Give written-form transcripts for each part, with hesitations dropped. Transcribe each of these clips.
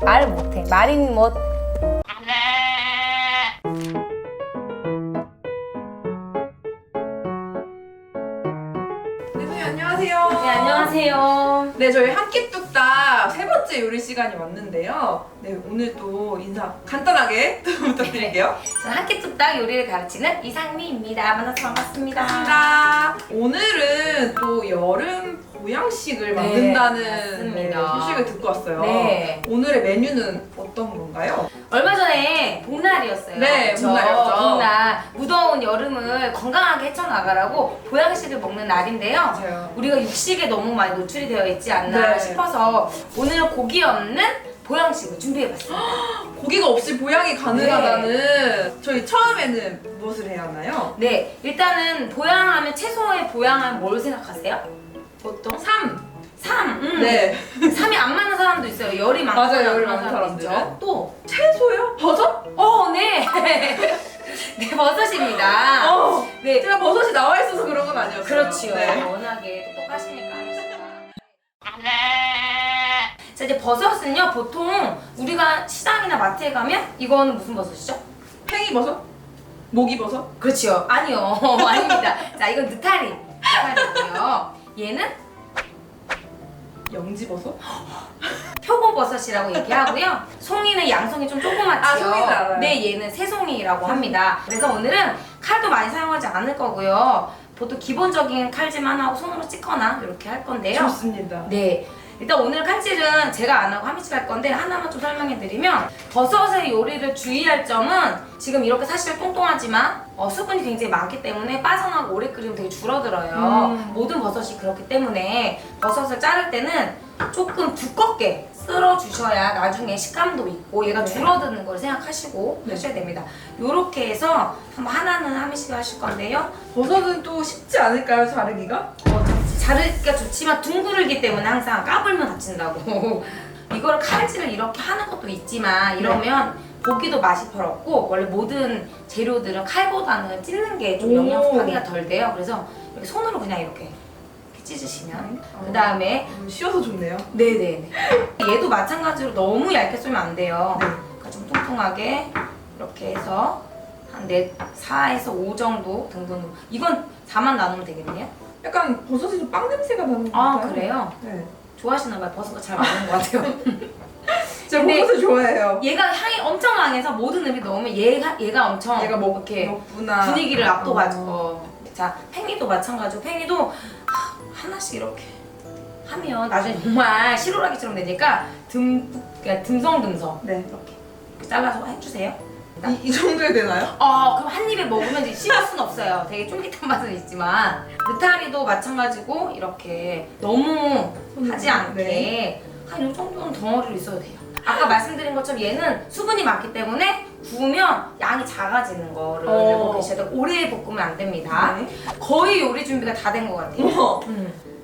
말을 못해. 말이 뭐. 선생님 안녕하세요. 네, 안녕하세요. 네, 저희 한 끼 뚝딱 세 번째 요리 시간이 왔는데요. 네, 오늘 또 인사 간단하게 부탁드릴게요. 저는 한 끼 뚝딱 요리를 가르치는 이상미입니다. 만나서 반갑습니다. 반갑습니다. 오늘은 또 여름 보양식을 만든다는 맞습니다. 소식을 듣고 왔어요. 네. 오늘의 메뉴는 어떤 건가요? 얼마 전에 복날이었어요. 네, 그쵸? 복날이었죠. 복날. 무더운 여름을 건강하게 헤쳐나가라고 보양식을 먹는 날인데요. 맞아요. 우리가 육식에 너무 많이 노출이 되어 있지 않나 네. 싶어서 오늘은 고기 없는 보양식을 준비해봤습니다. 고기가 없이 보양이 가능하다는 저희 처음에는 무엇을 해야 하나요? 네, 일단은 보양하면 채소의 보양하면 뭘 생각하세요? 보통? 3. 3. 네. 3이 안 맞는 사람도 있어요. 열이 많거나 맞아요, 열이 그런 많은 사람도 사람들은. 있죠. 또 채소요? 버섯? 네. 네, 버섯입니다. 네. 제가 버섯이 나와 있어서 그런 건 아니었어요. 그렇지요. 네. 워낙에 똑똑하시니까 아니시다. 자, 이제 버섯은요, 보통 우리가 시장이나 마트에 가면 이거는 무슨 버섯이죠? 팽이버섯? 모기버섯? 그렇지요. 아니요. 아닙니다. 자, 이건 느타리고요. 얘는 영지버섯? 표고버섯이라고 얘기하고요. 송이는 양송이 좀 조그맣지요. 아, 송이는 알아요. 네, 얘는 새송이라고 합니다. 그래서 오늘은 칼도 많이 사용하지 않을 거고요. 보통 기본적인 칼질만 하고 손으로 찍거나 이렇게 할 건데요. 좋습니다. 네. 일단 오늘 칼질은 제가 안 하고 하미치가 할 건데 하나만 좀 설명해 드리면 버섯의 요리를 주의할 점은 지금 이렇게 사실 똥똥하지만 수분이 굉장히 많기 때문에 빠져나가고 오래 끓이면 되게 줄어들어요. 모든 버섯이 그렇기 때문에 버섯을 자를 때는 조금 두껍게 쓸어 주셔야 나중에 식감도 있고 얘가 줄어드는 걸 생각하시고 하셔야 됩니다. 요렇게 해서 한번 하나는 하미치가 하실 건데요. 버섯은 또 쉽지 않을까요, 자르기가? 자르기가 좋지만 둥그르기 때문에 항상 까불면 다친다고. 이걸 칼질을 이렇게 하는 것도 있지만 이러면 보기도 맛이 별 없고 원래 모든 재료들은 칼보다는 찢는 게 좀 영양 소비가 덜 돼요. 그래서 이렇게 손으로 그냥 이렇게 찢으시면 그 다음에 쉬워서 좋네요. 네네네. 얘도 마찬가지로 너무 얇게 썰면 안 돼요. 네. 그러니까 좀 통통하게 이렇게 해서 한 4에서 5 정도 등분으로. 이건 4만 나누면 되겠네요. 약간 버섯이 좀 빵 냄새가 나는 것 아, 같아요. 그래요? 네. 좋아하시나 봐요. 버섯과 잘 맞는 것 같아요. 제가 근데 버섯을 좋아해요. 얘가 향이 엄청 강해서 모든 음식 넣으면 얘가 엄청 얘가 이렇게 먹구나. 분위기를 압도가지고. 자, 팽이도 마찬가지고 팽이도 하나씩 이렇게 하면 나중에 정말 시로라기처럼 되니까 그러니까 듬성듬성 네. 이렇게 잘라서 해주세요. 이 정도에 되나요? 그럼 한 입에 먹으면 이제 씹을 수는 없어요. 되게 쫄깃한 맛은 있지만 느타리도 마찬가지고 이렇게 너무 하지 않게 한 이 정도는 덩어리로 있어도 돼요. 아까 말씀드린 것처럼 얘는 수분이 많기 때문에 구우면 양이 작아지는 거를 알고 계셔야 돼요. 오래 볶으면 안 됩니다. 네. 거의 요리 준비가 다 된 것 같아요. 우와.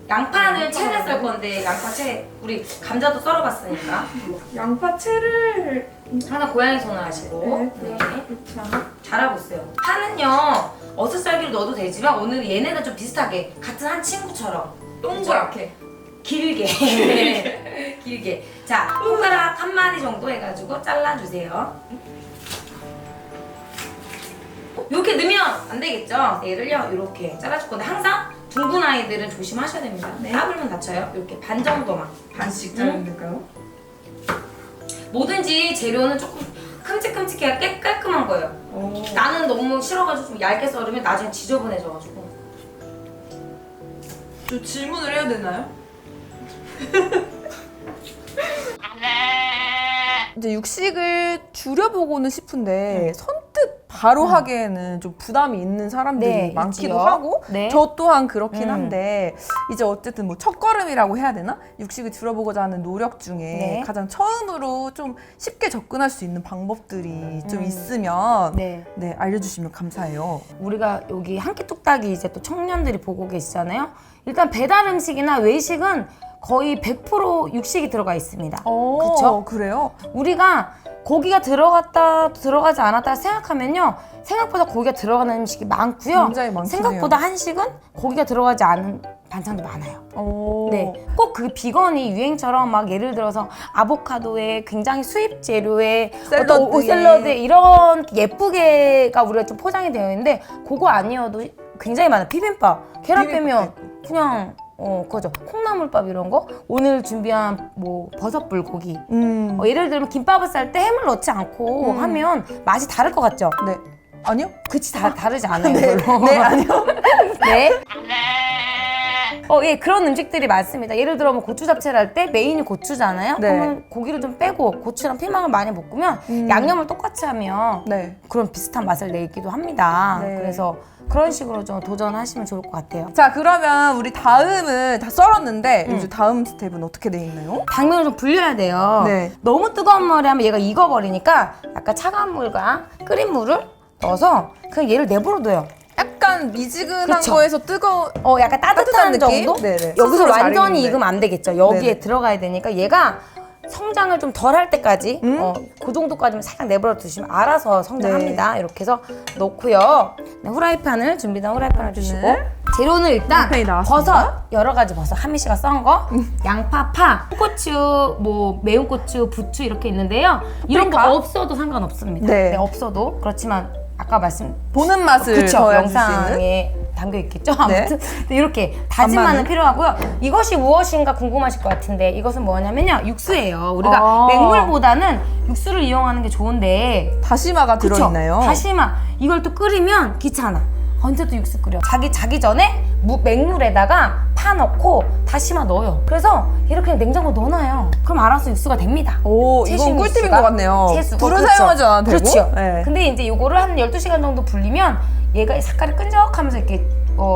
양파는 채를 썰 건데 양파채 우리 감자도 썰어봤으니까 양파채를 하나 고양이 손을 하시고 네. 그렇지 않아? 잘하고 있어요. 파는요 어슷썰기로 넣어도 되지만 오늘 얘네가 좀 비슷하게 같은 한 친구처럼 동그랗게. 길게 길게 자 손가락 한 마디 정도 해가지고 잘라주세요. 이렇게 넣으면 안 되겠죠? 얘를요 이렇게 잘라줄 건데 항상 둥근 아이들은 조심하셔야 됩니다. 까불면 다쳐요. 이렇게 반 정도만. 반씩 자르면 될까요? 뭐든지 재료는 조금 큼직큼직해야 깔끔한 거예요. 나는 너무 싫어가지고 좀 얇게 썰으면 나중에 지저분해져가지고. 저 질문을 해야 되나요? 이제 육식을 줄여보고는 싶은데 선뜻 바로 하기에는 좀 부담이 있는 사람들이 네, 많기도 있지요. 하고 네. 저 또한 그렇긴 한데 이제 어쨌든 뭐 첫걸음이라고 해야 되나? 육식을 줄여보고자 하는 노력 중에 네. 가장 처음으로 좀 쉽게 접근할 수 있는 방법들이 좀 있으면 네. 네, 알려주시면 감사해요. 우리가 여기 한 끼 뚝딱이 이제 또 청년들이 보고 계시잖아요. 일단 배달 음식이나 외식은 거의 100% 육식이 들어가 있습니다. 그쵸? 그래요? 우리가 고기가 들어갔다 들어가지 않았다 생각하면요. 생각보다 고기가 들어가는 음식이 많고요. 굉장히 많긴 생각보다 한식은 고기가 들어가지 않은 반찬도 많아요. 오. 네, 꼭 그 비건이 유행처럼 막 예를 들어서 아보카도에 굉장히 수입 재료에 샐러드에. 샐러드에 이런 예쁘게가 우리가 좀 포장이 되어 있는데 그거 아니어도 굉장히 많아요. 비빔밥, 계란 빼면 그냥 그거죠. 콩나물밥 이런 거. 오늘 준비한 뭐 버섯 불고기. 예를 들면 김밥을 쌀 때 햄을 넣지 않고 하면 맛이 다를 것 같죠? 네. 아니요? 그치, 다르지 않아요. 네. 별로. 네, 아니요. 네. 예, 그런 음식들이 많습니다. 예를 들어 뭐 고추 잡채를 할 때 메인이 고추잖아요. 네. 그러면 고기를 좀 빼고 고추랑 피망을 많이 볶으면 양념을 똑같이 하면 네. 그런 비슷한 맛을 내기도 합니다. 네. 그래서 그런 식으로 좀 도전하시면 좋을 것 같아요. 자, 그러면 우리 다음은 다 썰었는데 이제 다음 스텝은 어떻게 돼 있나요? 당면을 좀 불려야 돼요. 네. 너무 뜨거운 물에 하면 얘가 익어버리니까 약간 차가운 물과 끓인 물을 넣어서 그냥 얘를 내버려둬요. 약간 미지근한 그쵸. 거에서 뜨거운 약간 따뜻한 느낌? 정도? 네네. 여기서 스스로 잘 완전히 익는데. 익으면 안 되겠죠. 여기에 네네. 들어가야 되니까 얘가 성장을 좀 덜 할 때까지 그 정도까지만 살짝 내버려 두시면 알아서 성장합니다. 이렇게 해서 넣고요. 네, 후라이팬을 준비된 후라이팬을 주시고 재료는 일단 후라이팬이 나왔습니다. 버섯 여러 가지 버섯 하미 씨가 썬 거, 양파, 파, 고추, 뭐 매운 고추, 부추 이렇게 있는데요. 이런 거 파프리카? 없어도 상관없습니다. 네. 네, 없어도 그렇지만 아까 말씀 보는 맛을 그쵸, 더해줄 수 있는. 영상에 담겨 있겠죠. 아무튼 네, 이렇게 다진 간마늘. 마늘 필요하고요. 이것이 무엇인가 궁금하실 것 같은데 이것은 뭐냐면요, 육수예요. 우리가 맹물보다는 육수를 이용하는 게 좋은데 다시마가 그쵸? 들어있나요? 다시마 이걸 또 끓이면 귀찮아. 언제 또 육수 끓여? 자기 전에 맹물에다가 파 넣고 다시마 넣어요. 그래서 얘를 그냥 냉장고에 넣어놔요. 그럼 알아서 육수가 됩니다. 오, 채식 이건 꿀팁인 육수가. 것 같네요. 채수. 불은 그렇죠. 사용하지 않아도 되고. 그렇죠. 네. 근데 이제 요거를 한 12시간 정도 불리면 얘가 색깔이 끈적하면서 이렇게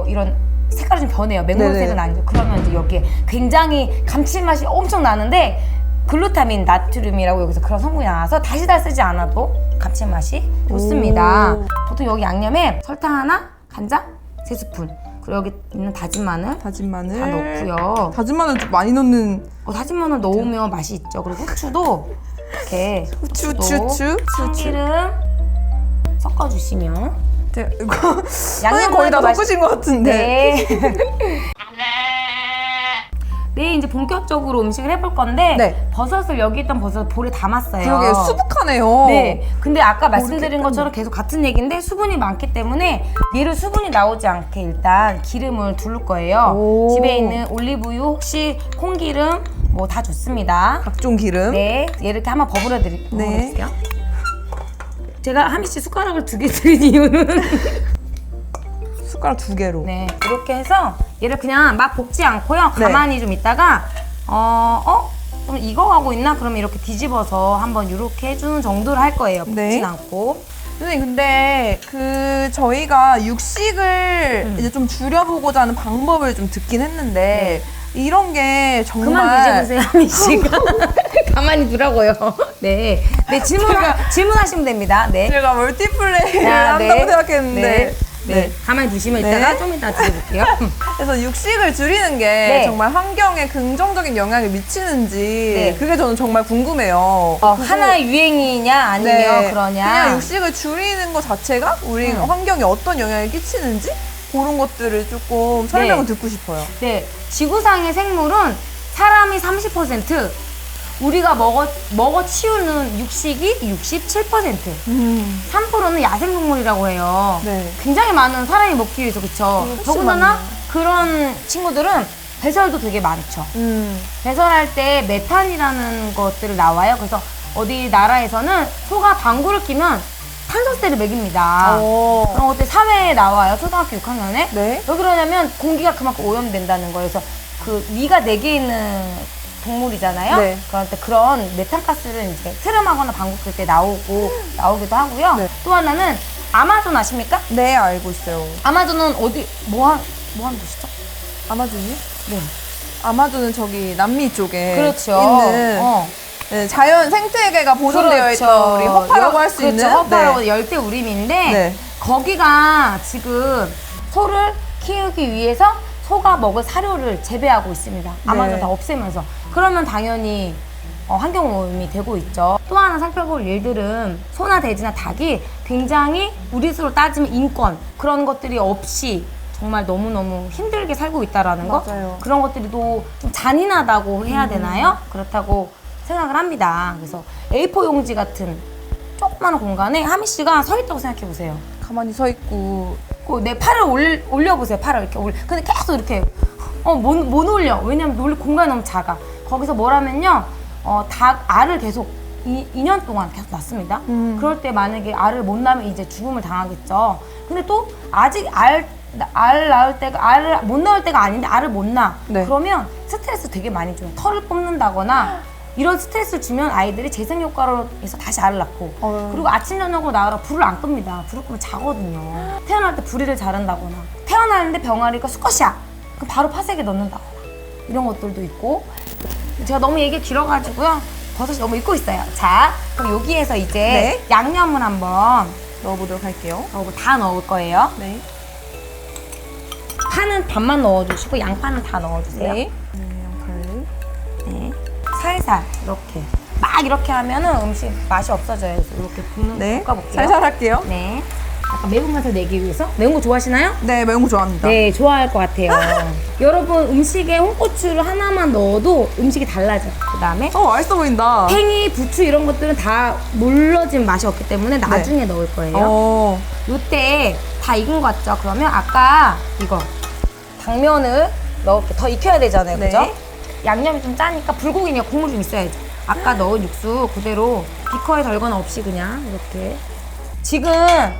이런 색깔이 좀 변해요. 맹물색은 네네. 아니죠. 그러면 이제 여기에 굉장히 감칠맛이 엄청 나는데 글루타민, 나트륨이라고 여기서 그런 성분이 나와서 다시다 쓰지 않아도 감칠맛이 좋습니다. 오. 보통 여기 양념에 설탕 하나, 간장 3스푼, 그리고 여기 있는 다진 마늘 다진 마늘 다 넣고요. 다진 마늘 좀 많이 넣는. 다진 마늘 넣으면 맛이 있죠. 그리고 후추도 이렇게 후추. 참기름 섞어주시면 네, 이거 양념을 거의 다 더 맛있- 섞으신 것 같은데. 네. 네, 이제 본격적으로 음식을 해볼 건데 네. 버섯을 여기 있던 버섯을 볼에 담았어요. 그러게 수북하네요. 네, 근데 아까 말씀드린 이렇게 것처럼 계속 같은 얘기인데 수분이 많기 때문에 얘를 수분이 나오지 않게 일단 기름을 두를 거예요. 오. 집에 있는 올리브유 혹시 콩기름 뭐 다 좋습니다. 각종 기름. 네, 얘를 이렇게 한번 버무려 네. 드릴게요. 제가 하미 씨 숟가락을 2개 드린 이유는 숟가락 2개로. 네, 이렇게 해서 얘를 그냥 막 볶지 않고요. 네. 가만히 좀 있다가 좀 익어가고 있나? 그러면 이렇게 뒤집어서 한번 이렇게 해주는 정도로 할 거예요. 볶진 네. 않고. 선생님, 근데 저희가 육식을 이제 좀 줄여보고자 하는 방법을 좀 듣긴 했는데 이런 게 정말 그만 뒤집으세요, 하미 씨가. 가만히 두라고요. 네, 질문하시면 됩니다. 네. 제가 멀티플레이를 자, 한다고 네. 생각했는데 네. 가만히 두시면 네. 이따가 좀 이따 드려볼게요. 그래서 육식을 줄이는 게 네. 정말 환경에 긍정적인 영향을 미치는지 네. 그게 저는 정말 궁금해요. 하나의 유행이냐 아니면 네. 그러냐. 그냥 육식을 줄이는 것 자체가 우리 환경에 어떤 영향을 끼치는지 그런 것들을 조금 설명을 듣고 싶어요. 네, 지구상의 생물은 사람이 30%, 우리가 먹어 치우는 육식이 67%, 3%는 야생동물이라고 해요. 네. 굉장히 많은 사람이 먹기 위해서, 그쵸? 훨씬 더군다나 많네요. 그런 친구들은 배설도 되게 많죠. 배설할 때 메탄이라는 것들을 나와요. 그래서 어디 나라에서는 소가 방구를 끼면 탄소세를 먹입니다. 그런 것들이 사회에 나와요. 초등학교 6학년에. 네. 왜 그러냐면 공기가 그만큼 오염된다는 거예요. 그래서 그 위가 4개 있는 동물이잖아요. 네. 그럴 때 그런 메탄가스를 이제 트름하거나 방구 낄 때 나오기도 하고요. 네. 또 하나는 아마존 아십니까? 네, 알고 있어요. 아마존은 어디 뭐 하는 곳이죠? 아마존이요? 네. 아마존은 저기 남미 쪽에 그렇죠. 있는 네, 자연 생태계가 보존되어 그렇죠. 있던 우리 허파라고 할 수 그렇죠. 있는 허파라고 네. 열대 우림인데 네. 거기가 지금 소를 키우기 위해서 소가 먹을 사료를 재배하고 있습니다. 아마존 다 없애면서. 그러면 당연히 환경오염이 되고 있죠. 또 하나 살펴볼 일들은 소나 돼지나 닭이 굉장히 우리수로 따지면 인권 그런 것들이 없이 정말 너무너무 힘들게 살고 있다라는 거 맞아요. 그런 것들이 또 좀 잔인하다고 해야 되나요? 그렇다고 생각을 합니다. 그래서 A4 용지 같은 조그마한 공간에 하미 씨가 서 있다고 생각해 보세요. 가만히 서 있고 내 팔을 올려보세요. 팔을 이렇게 올려. 근데 계속 이렇게 못 올려. 왜냐면 공간이 너무 작아. 거기서 뭐라면요, 닭 알을 계속 2년 동안 계속 낳습니다. 그럴 때 만약에 알을 못 낳으면 이제 죽음을 당하겠죠. 근데 또 아직 알 낳을 때가 알을 못 낳을 때가 아닌데 알을 못 낳아. 네. 그러면 스트레스 되게 많이 줘요. 털을 뽑는다거나 이런 스트레스를 주면 아이들이 재생 효과로 해서 다시 알을 낳고 그리고 아침 저녁으로 나으라 불을 안 끕니다. 불을 끄면 자거든요. 태어날 때 부리를 자른다거나 태어나는데 병아리가 수컷이야. 그럼 바로 파색에 넣는다거나 이런 것들도 있고 제가 너무 얘기 길어가지고요. 버섯이 너무 익고 있어요. 자, 그럼 여기에서 이제 네. 양념을 한번 넣어보도록 할게요. 다 넣을 거예요. 네. 파는 반만 넣어주시고 양파는 다 넣어주세요. 네. 양파를. 네. 살살 이렇게 막 이렇게 하면은 음식 맛이 없어져요. 그래서 이렇게 붓는 네. 볶아볼게요. 살살 할게요. 네. 약간 매운맛을 내기 위해서 매운 거 좋아하시나요? 네, 매운 거 좋아합니다. 네, 좋아할 것 같아요. 여러분 음식에 홍고추를 하나만 넣어도 음식이 달라져요. 그 다음에 맛있어 보인다. 팽이, 부추 이런 것들은 다 물러진 맛이 없기 때문에 나중에 넣을 거예요. 요때 다 익은 거 같죠? 그러면 아까 이거 당면을 넣을게. 더 익혀야 되잖아요. 네. 그죠? 양념이 좀 짜니까 불고기니까 국물 좀 있어야죠. 아까 넣은 육수 그대로 비커에 덜거나 없이 그냥 이렇게. 지금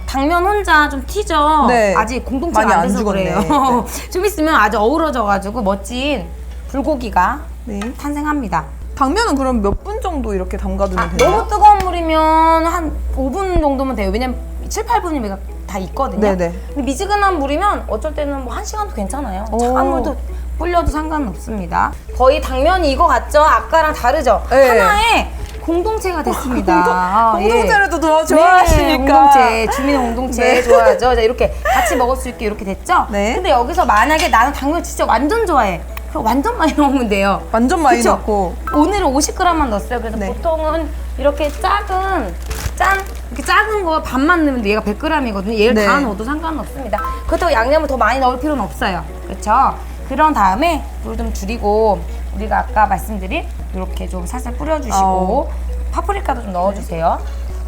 당면 혼자 좀 튀죠? 네. 아직 공동체가 많이 안 안 돼서 죽었네. 그래요. 좀 있으면 아주 어우러져가지고 멋진 불고기가 네. 탄생합니다. 당면은 그럼 몇 분 정도 이렇게 담가두면 돼요? 너무 뜨거운 물이면 한 5분 정도면 돼요. 왜냐면 7, 8분이면 다 있거든요. 네네. 근데 미지근한 물이면 어쩔 때는 뭐 1시간도 괜찮아요. 차가운 물도 불려도 상관은 없습니다. 거의 당면이 이거 같죠? 아까랑 다르죠? 네. 하나의 공동체가 됐습니다. 공동체를 또 네, 좋아하시니까. 공동체, 주민 공동체 네. 좋아하죠. 자, 이렇게 같이 먹을 수 있게 이렇게 됐죠? 네. 근데 여기서 만약에 나는 당면 진짜 완전 좋아해. 그럼 완전 많이 넣으면 돼요. 완전 많이 그쵸? 넣고. 오늘은 50g만 넣었어요. 그래서 네. 보통은 이렇게 이렇게 작은 거 반만 넣으면 얘가 100g이거든요. 얘를 네. 다 넣어도 상관없습니다. 그렇다고 양념을 더 많이 넣을 필요는 없어요. 그렇죠? 그런 다음에 물 좀 줄이고 우리가 아까 말씀드린 이렇게 좀 살살 뿌려주시고 파프리카도 좀 넣어주세요.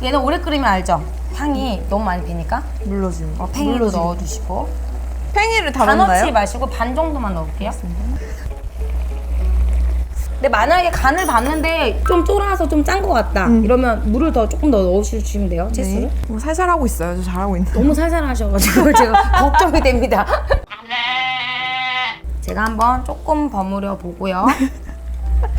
얘는 오래 끓이면 알죠? 향이 너무 많이 배니까 물러지는 거. 팽이로 넣어주시고 팽이를 다 다 넣지 넣나요? 마시고 반 정도만 넣을게요. 근데 만약에 간을 봤는데 좀 쫄아서 좀 짠 것 같다 이러면 물을 조금 더 넣어주시면 돼요. 채소를. 네. 살살 하고 있어요. 저 잘하고 있는. 너무 살살 하셔가지고 제가 걱정이 됩니다. 제가 한번 조금 버무려 보고요.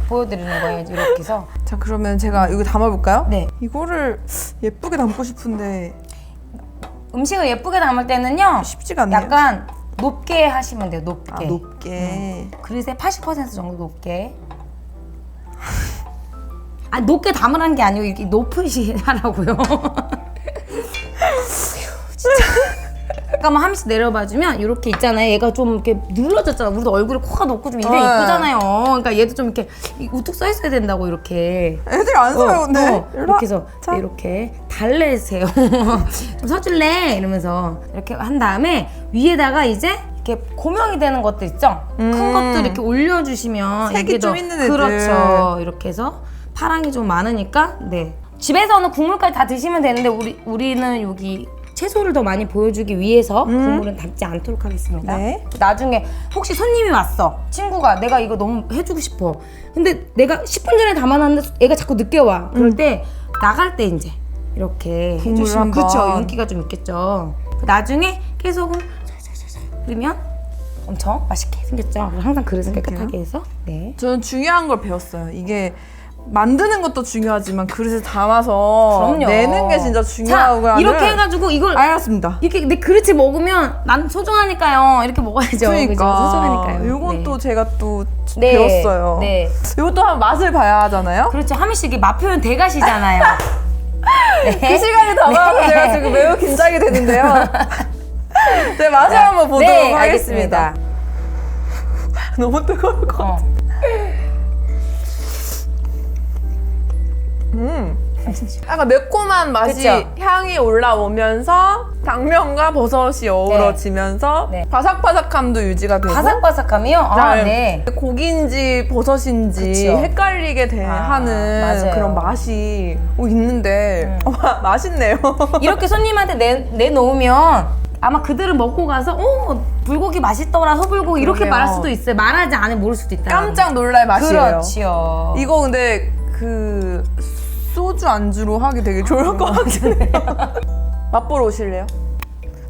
보여드리는 거예요. 이렇게 해서. 자, 그러면 제가 이거 담아볼까요? 네. 이거를 예쁘게 담고 싶은데 음식을 예쁘게 담을 때는요. 쉽지가 않네요. 약간 높게 하시면 돼요. 높게. 높게. 그릇에 80% 정도 높게. 높게 담으라는 게 아니고 이렇게 높으시라고요. 진짜. 잠깐만 한 번씩 내려봐주면 이렇게 있잖아요. 얘가 좀 이렇게 눌러졌잖아. 우리도 얼굴에 코가 높고 좀 이래 이쁘잖아요. 그러니까 얘도 좀 이렇게 우뚝 서 있어야 된다고 이렇게. 애들이 안 서요, 근데. 이렇게 해서 이렇게 달래세요. 좀 서줄래? 이러면서 이렇게 한 다음에 위에다가 이제 이렇게 고명이 되는 것들 있죠? 큰 것들 이렇게 올려주시면 색이 이게 좀 더 있는 애들. 그렇죠. 이렇게 해서 파랑이 좀 많으니까 네. 집에서는 국물까지 다 드시면 되는데 우리는 여기 채소를 더 많이 보여주기 위해서 국물은 담지 않도록 하겠습니다. 네. 나중에 혹시 손님이 왔어. 친구가 내가 이거 너무 해주고 싶어. 근데 내가 10분 전에 담아놨는데 애가 자꾸 늦게 와. 그럴 때 나갈 때 이제 이렇게 국물을 해주시면 한번. 그렇죠. 윤기가 좀 있겠죠. 나중에 깨소금 살살살살 뿌리면 엄청 맛있게 생겼죠. 항상 그릇을 깨끗하게 해서 네. 저는 중요한 걸 배웠어요. 이게 만드는 것도 중요하지만 그릇에 담아서 그럼요. 내는 게 진짜 중요하고. 자, 이렇게 해가지고 이걸 알았습니다. 이렇게 내 그릇에 먹으면 난 소중하니까요. 이렇게 먹어야죠. 그러니까 그죠? 소중하니까요. 요건 네. 또 제가 또 네. 배웠어요. 네. 요것도 한 맛을 봐야 하잖아요. 그렇죠. 하미 씨 이게 맛 표현 대가시잖아요. 네. 그 시간이 다가와서 네. 제가 지금 매우 긴장이 되는데요. 네, 맛을 한번 보도록 네, 하겠습니다. 알겠습니다. 너무 뜨거울 것 같아. 약간 매콤한 맛이 그쵸? 향이 올라오면서 당면과 버섯이 어우러지면서 네. 바삭바삭함도 유지가 되고 바삭바삭함이요? 아, 네. 고기인지 버섯인지 그쵸? 헷갈리게 하는 맞아요. 그런 맛이 있는데 맛있네요. 이렇게 손님한테 내놓으면 아마 그들은 먹고 가서 불고기 맛있더라, 소불고기 이렇게 그러게요. 말할 수도 있어요. 말하지 않으면 모를 수도 있다. 깜짝 놀랄 맛이에요. 그렇지요. 이거 근데 그 소주 안주로 하기 되게 좋을 것 같긴 해요. 맛보러 오실래요?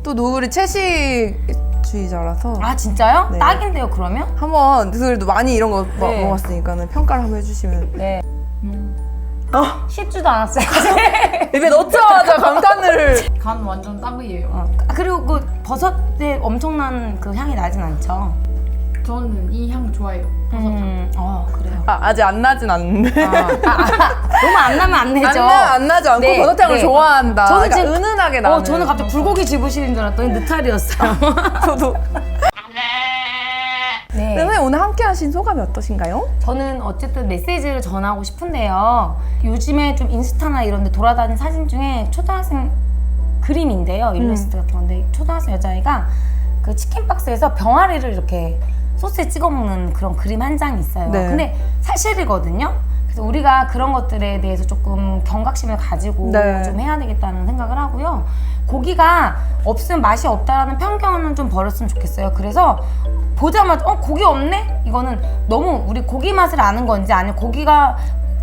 또 노을이 채식주의자라서 아 진짜요? 네. 딱인데요 그러면? 한번 그래도 많이 이런 거 네. 먹었으니까는 평가를 한번 해주시면. 네. 씹지도 않았어요. 입에 넣자마자 감탄을. 간 완전 딱이에요. 그리고 그 버섯에 엄청난 그 향이 나진 않죠. 저는 이 향 좋아해요. 그래요. 아직 안 나진 않는데. 너무 안 나면 안 내죠. 안 나지 않고 네, 버섯향을 네. 좋아한다. 저는 약간 지금- 은은하게 나는. 저는 갑자기 불고기 집으시는 줄 알았더니 느타리였어요. 저도. 네. 선생님 오늘 함께 하신 소감이 어떠신가요? 저는 어쨌든 메시지를 전하고 싶은데요. 요즘에 좀 인스타나 이런 데 돌아다니는 사진 중에 초등학생 그림인데요. 일러스트 같은 건데 초등학생 여자아이가 그 치킨 박스에서 병아리를 이렇게 소스에 찍어 먹는 그런 그림 한 장이 있어요. 네. 근데 사실이거든요. 그래서 우리가 그런 것들에 대해서 조금 경각심을 가지고 네. 좀 해야 되겠다는 생각을 하고요. 고기가 없으면 맛이 없다라는 편견은 좀 버렸으면 좋겠어요. 그래서 보자마자 고기 없네? 이거는 너무 우리 고기 맛을 아는 건지 아니면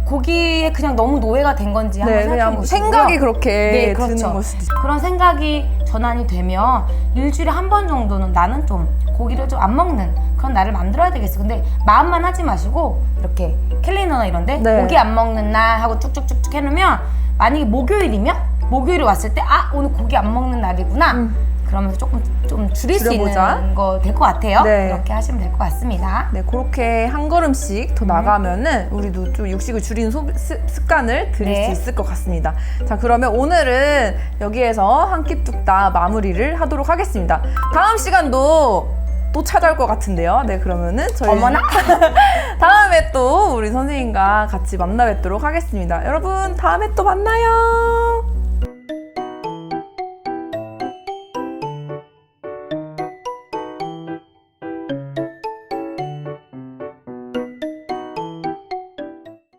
고기에 그냥 너무 노예가 된 건지 한번 네, 생각해 그냥 보시고요. 생각이 그렇게 네, 그렇죠. 드는 걸 수도 있어요. 그런 생각이 전환이 되면 일주일에 한 번 정도는 나는 좀 고기를 좀 안 먹는 그런 날을 만들어야 되겠어. 근데 마음만 하지 마시고 이렇게 캘린더나 이런데 네. 고기 안 먹는 날 하고 쭉쭉쭉쭉 해놓으면 만약에 목요일에 왔을 때 오늘 고기 안 먹는 날이구나. 그러면서 조금 좀 줄일 줄여보자. 수 있는 거 될 것 같아요. 네. 그렇게 하시면 될 것 같습니다. 네, 그렇게 한 걸음씩 더 나가면은 우리도 좀 육식을 줄이는 습관을 들일 네. 수 있을 것 같습니다. 자, 그러면 오늘은 여기에서 한 끼 뚝 딱 마무리를 하도록 하겠습니다. 다음 시간도 또 찾아올 것 같은데요. 네, 그러면은 저희 어머나. 다음에 또 우리 선생님과 같이 만나 뵙도록 하겠습니다. 여러분, 다음에 또 만나요.